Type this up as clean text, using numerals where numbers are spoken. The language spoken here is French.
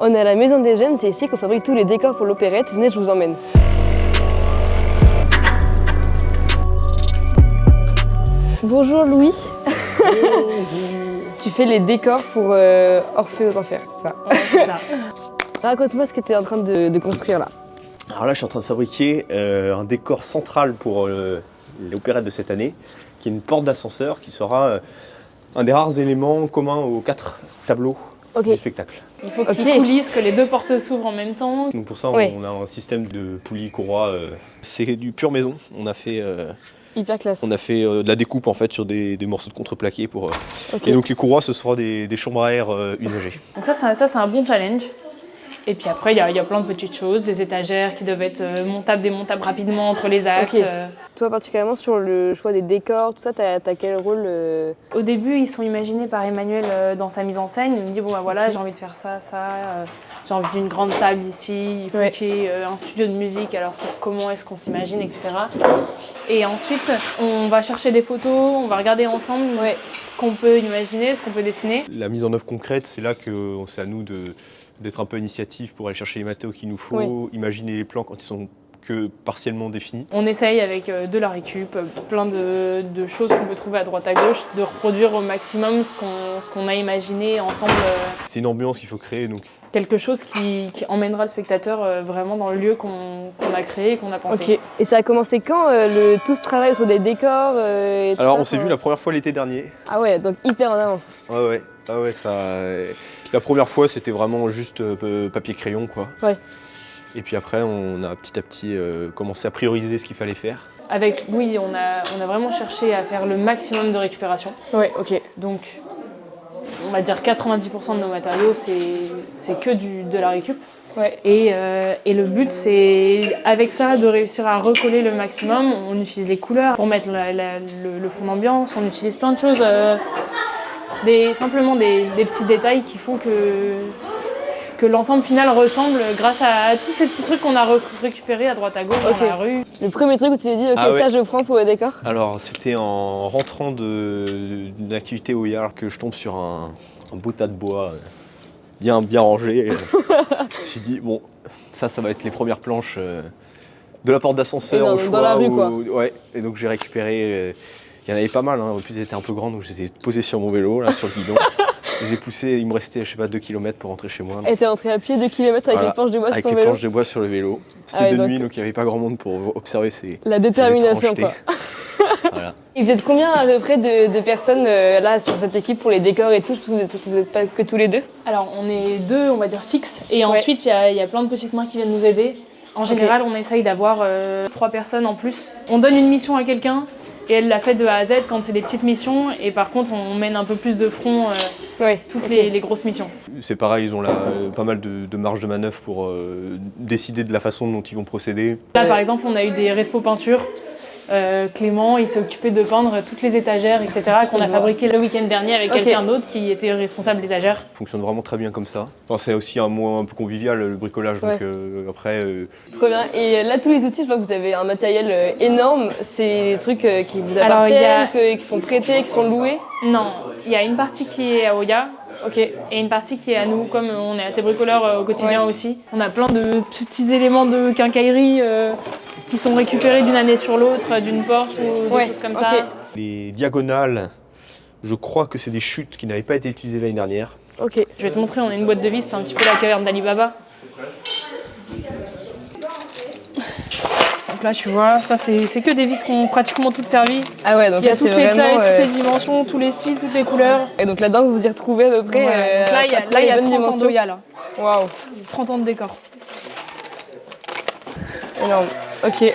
On est à la Maison des Jeunes, c'est ici qu'on fabrique tous les décors pour l'opérette. Venez, je vous emmène. Bonjour Louis. Tu fais les décors pour Orphée aux Enfers, ça. Ouais, c'est ça. Raconte-moi ce que tu es en train de construire là. Alors là, je suis en train de fabriquer un décor central pour l'opérette de cette année, qui est une porte d'ascenseur qui sera un des rares éléments communs aux 4 tableaux du spectacle. Il faut qu'il y ait coulisses, que les 2 portes s'ouvrent en même temps. Donc pour ça, on a un système de poulies courroies. C'est du pure maison. On a fait, hyper classe. On a fait de la découpe en fait sur des morceaux de contreplaqué pour. Et donc les courroies, ce sera des chambres à air usagées. Donc ça c'est un bon challenge. Et puis après, il y a plein de petites choses, des étagères qui doivent être montables, démontables rapidement entre les actes. Toi, particulièrement sur le choix des décors, tout ça, t'as quel rôle Au début, ils sont imaginés par Emmanuel dans sa mise en scène. Il me dit, bon bah voilà, j'ai envie de faire ça, j'ai envie d'une grande table ici, il faut qu'il y ait un studio de musique, alors comment est-ce qu'on s'imagine, etc. Et ensuite, on va chercher des photos, on va regarder ensemble ce qu'on peut imaginer, ce qu'on peut dessiner. La mise en œuvre concrète, c'est là que c'est à nous d'être un peu initiatif pour aller chercher les matériaux qu'il nous faut, imaginer les plans quand ils sont que partiellement définis. On essaye avec de la récup, plein de choses qu'on peut trouver à droite à gauche, de reproduire au maximum ce qu'on a imaginé ensemble. C'est une ambiance qu'il faut créer. Donc. Quelque chose qui emmènera le spectateur vraiment dans le lieu qu'on a créé, qu'on a pensé. Et ça a commencé quand, tout ce travail sur des décors Alors on s'est vu la première fois l'été dernier. Ah ouais, donc hyper en avance. Ouais, ça... La première fois, c'était vraiment juste papier-crayon, quoi. Ouais. Et puis après, on a petit à petit commencé à prioriser ce qu'il fallait faire. Avec Louis, on a vraiment cherché à faire le maximum de récupération. Ouais, ok. Donc, on va dire 90% de nos matériaux, c'est que de la récup. Ouais. Et le but, c'est avec ça de réussir à recoller le maximum. On utilise les couleurs pour mettre le fond d'ambiance, on utilise plein de choses. Simplement des petits détails qui font que l'ensemble final ressemble grâce à tous ces petits trucs qu'on a récupérés à droite à gauche dans la rue. Le premier truc où tu t'es dit, ça je prends pour le décor? Alors c'était en rentrant d'une activité au yard que je tombe sur un beau tas de bois bien rangé. Je me suis dit, bon, ça va être les premières planches de la porte d'ascenseur au choix. Dans la rue, quoi. Ouais, et donc j'ai récupéré... Il y en avait pas mal, en plus elles étaient un peu grandes, donc je les ai posées sur mon vélo, là, sur le guidon. J'ai poussé, il me restait, je sais pas, 2 km pour rentrer chez moi. Et t'es rentré à pied 2 km avec les planches de bois sur ton vélo? Avec les planches de bois sur le vélo. C'était de nuit, donc il n'y avait pas grand monde pour observer la détermination, quoi. Voilà. Et vous êtes combien à peu près de personnes là sur cette équipe pour les décors et tout? Vous n'êtes pas que tous les deux? Alors on est 2, on va dire fixes, et ensuite il y a plein de petites mains qui viennent nous aider. En général, on essaye d'avoir 3 personnes en plus. On donne une mission à quelqu'un, et elle l'a fait de A à Z quand c'est des petites missions, et par contre on mène un peu plus de front toutes les grosses missions. C'est pareil, ils ont pas mal de marge de manœuvre pour décider de la façon dont ils vont procéder. Là par exemple on a eu des respo peintures. Clément, il s'est occupé de peindre toutes les étagères, etc. qu'on a fabriqué le week-end dernier avec quelqu'un d'autre qui était responsable d'étagères. Ça fonctionne vraiment très bien comme ça. Enfin, c'est aussi un mot un peu convivial, le bricolage, donc après... Trop bien. Et là, tous les outils, je vois que vous avez un matériel énorme. C'est des trucs qui vous appartiennent, qui sont prêtés, qui sont loués? Non, il y a une partie qui est à Oya. Et une partie qui est à nous, comme on est assez bricoleurs au quotidien aussi. On a plein de petits éléments de quincaillerie qui sont récupérés d'une année sur l'autre, d'une porte ou des choses comme ça. Les diagonales, je crois que c'est des chutes qui n'avaient pas été utilisées l'année dernière. Je vais te montrer, on a une boîte de vis, c'est un petit peu la caverne d'Ali Baba. Donc là tu vois, ça c'est que des vis qui ont pratiquement toutes servi. Ah ouais, donc il y a toutes les tailles, toutes les dimensions, tous les styles, toutes les couleurs. Et donc là-dedans vous vous y retrouvez à peu près. Donc là il y a 30 ans d'Oya là. Waouh. 30 ans de décor. Énorme. Ok.